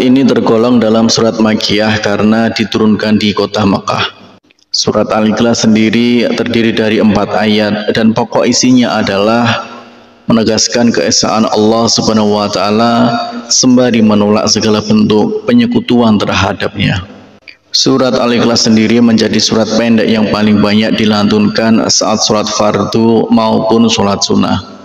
Ini tergolong dalam surat Makkiyah karena diturunkan di kota Makkah. Surat Al-Ikhlas sendiri terdiri dari 4 ayat dan pokok isinya adalah menegaskan keesaan Allah Subhanahu wa taala sembari menolak segala bentuk penyekutuan terhadapnya. Surat Al-Ikhlas sendiri menjadi surat pendek yang paling banyak dilantunkan saat sholat fardu maupun sholat sunnah.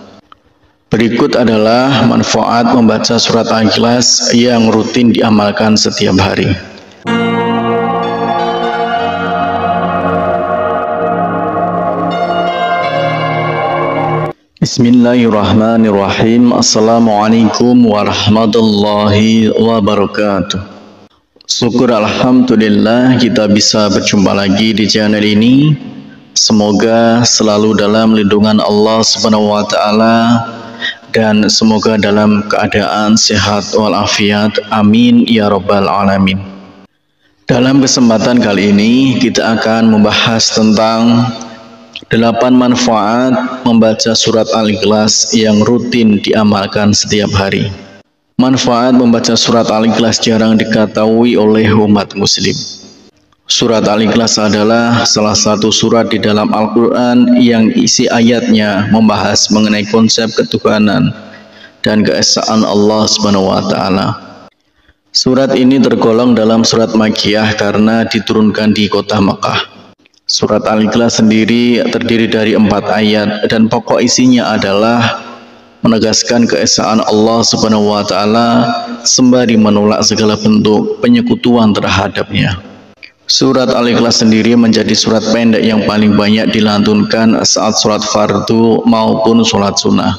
Berikut adalah manfaat membaca surat Al-Ikhlas yang rutin diamalkan setiap hari. Bismillahirrahmanirrahim. Assalamualaikum warahmatullahi wabarakatuh. Syukur alhamdulillah kita bisa berjumpa lagi di channel ini. Semoga selalu dalam lindungan Allah Subhanahu wa taala dan semoga dalam keadaan sehat walafiat. Amin ya rabbal alamin. Dalam kesempatan kali ini kita akan membahas tentang 8 manfaat membaca surat Al-Ikhlas yang rutin diamalkan setiap hari. Manfaat membaca surat Al-Ikhlas jarang diketahui oleh umat muslim. Surat Al-Ikhlas adalah salah satu surat di dalam Al-Quran yang isi ayatnya membahas mengenai konsep ketuhanan dan keesaan Allah Subhanahu wa taala. Surat ini tergolong dalam surat Makkiyah karena diturunkan di kota Makkah. Surat Al-Ikhlas sendiri terdiri dari 4 ayat dan pokok isinya adalah menegaskan keesaan Allah Subhanahu wa taala sembari menolak segala bentuk penyekutuan terhadapnya. Surat Al-Ikhlas sendiri menjadi surat pendek yang paling banyak dilantunkan saat sholat fardu maupun sholat sunnah.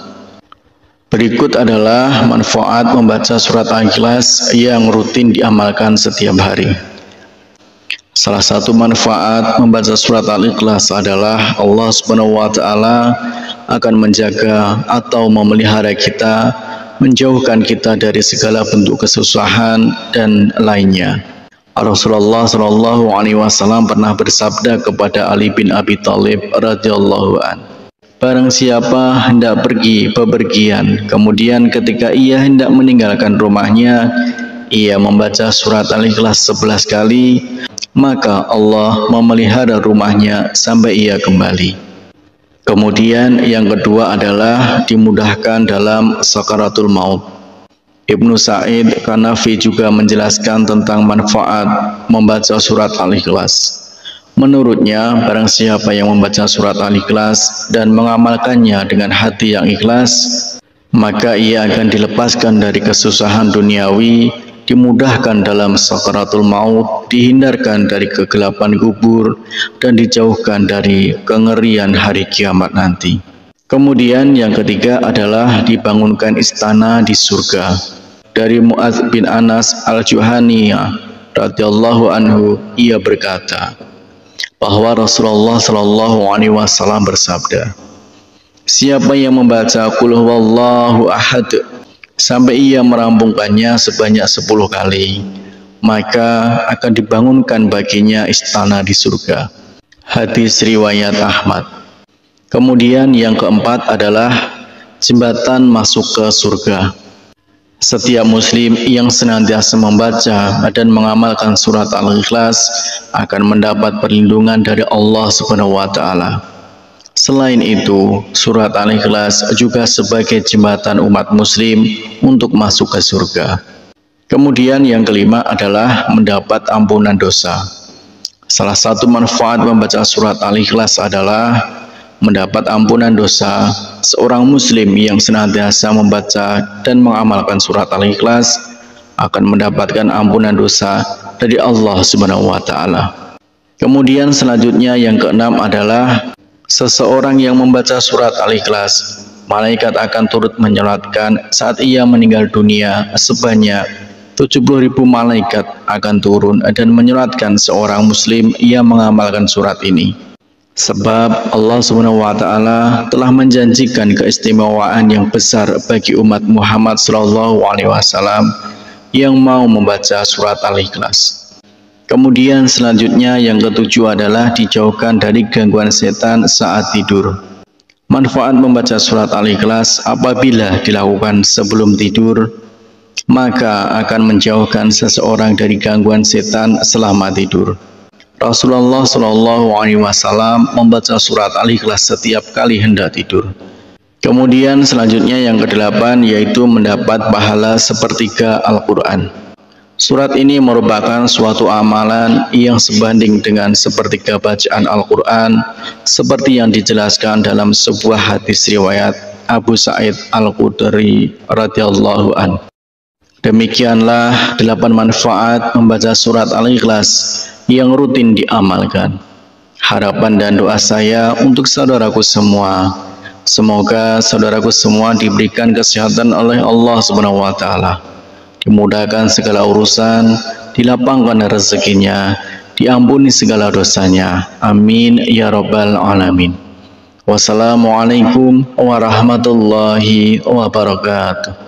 Berikut adalah manfaat membaca surat Al-Ikhlas yang rutin diamalkan setiap hari. Salah satu manfaat membaca surat Al-Ikhlas adalah Allah Subhanahu wa taala akan menjaga atau memelihara kita, menjauhkan kita dari segala bentuk kesusahan dan lainnya. Rasulullah Shallallahu Alaihi Wasallam pernah bersabda kepada Ali bin Abi Thalib radhiyallahu an, barang siapa hendak pergi bepergian, kemudian ketika ia hendak meninggalkan rumahnya, ia membaca surat Al-Ikhlas 11 kali, maka Allah memelihara rumahnya sampai ia kembali. Kemudian yang kedua adalah dimudahkan dalam sakaratul maut. Ibnu Sa'id Kanafi juga menjelaskan tentang manfaat membaca surat Al-Ikhlas. Menurutnya, barang siapa yang membaca surat Al-Ikhlas dan mengamalkannya dengan hati yang ikhlas, maka ia akan dilepaskan dari kesusahan duniawi, dimudahkan dalam sakaratul maut, dihindarkan dari kegelapan kubur, dan dijauhkan dari kengerian hari kiamat nanti. Kemudian yang ketiga adalah dibangunkan istana di surga. Dari Mu'adz bin Anas al-Juhaniyah radhiyallahu anhu, ia berkata bahwa Rasulullah Shallallahu Alaihi Wasallam bersabda, siapa yang membaca Qul huwallahu ahad sampai ia merampungkannya sebanyak 10 kali, maka akan dibangunkan baginya istana di surga. Hadis riwayat Ahmad. Kemudian yang keempat adalah jembatan masuk ke surga. Setiap muslim yang senantiasa membaca dan mengamalkan surat Al-Ikhlas akan mendapat perlindungan dari Allah Subhanahu wa taala. Selain itu, surat Al-Ikhlas juga sebagai jembatan umat muslim untuk masuk ke surga. Kemudian yang kelima adalah mendapat ampunan dosa. Salah satu manfaat membaca surat Al-Ikhlas adalah mendapat ampunan dosa. Seorang muslim yang senantiasa membaca dan mengamalkan surat Al-Ikhlas akan mendapatkan ampunan dosa dari Allah Subhanahu wa taala. Kemudian selanjutnya yang keenam adalah seseorang yang membaca surat Al-Ikhlas, malaikat akan turut menyolatkan saat ia meninggal dunia. Sebanyak 70.000 malaikat akan turun dan menyolatkan seorang muslim yang mengamalkan surat ini. Sebab Allah Subhanahu wa taala telah menjanjikan keistimewaan yang besar bagi umat Muhammad sallallahu alaihi wasallam yang mau membaca surat Al-Ikhlas. Kemudian selanjutnya yang ketujuh adalah dijauhkan dari gangguan setan saat tidur. Manfaat membaca surat Al-Ikhlas apabila dilakukan sebelum tidur maka akan menjauhkan seseorang dari gangguan setan selama tidur. Rasulullah Shallallahu Alaihi Wasallam membaca surat Al-Ikhlas setiap kali hendak tidur. Kemudian selanjutnya yang kedelapan yaitu mendapat pahala sepertiga Al-Quran. Surat ini merupakan suatu amalan yang sebanding dengan sepertiga bacaan Al-Quran seperti yang dijelaskan dalam sebuah hadis riwayat Abu Sa'id Al-Khudri radhiyallahu an. Demikianlah 8 manfaat membaca surat Al-Ikhlas yang rutin diamalkan. Harapan dan doa saya untuk saudaraku semua, semoga saudaraku semua diberikan kesehatan oleh Allah Subhanahu wa taala. Dimudahkan segala urusan, dilapangkan rezekinya, diampuni segala dosanya. Amin ya rabbal alamin. Wassalamualaikum warahmatullahi wabarakatuh.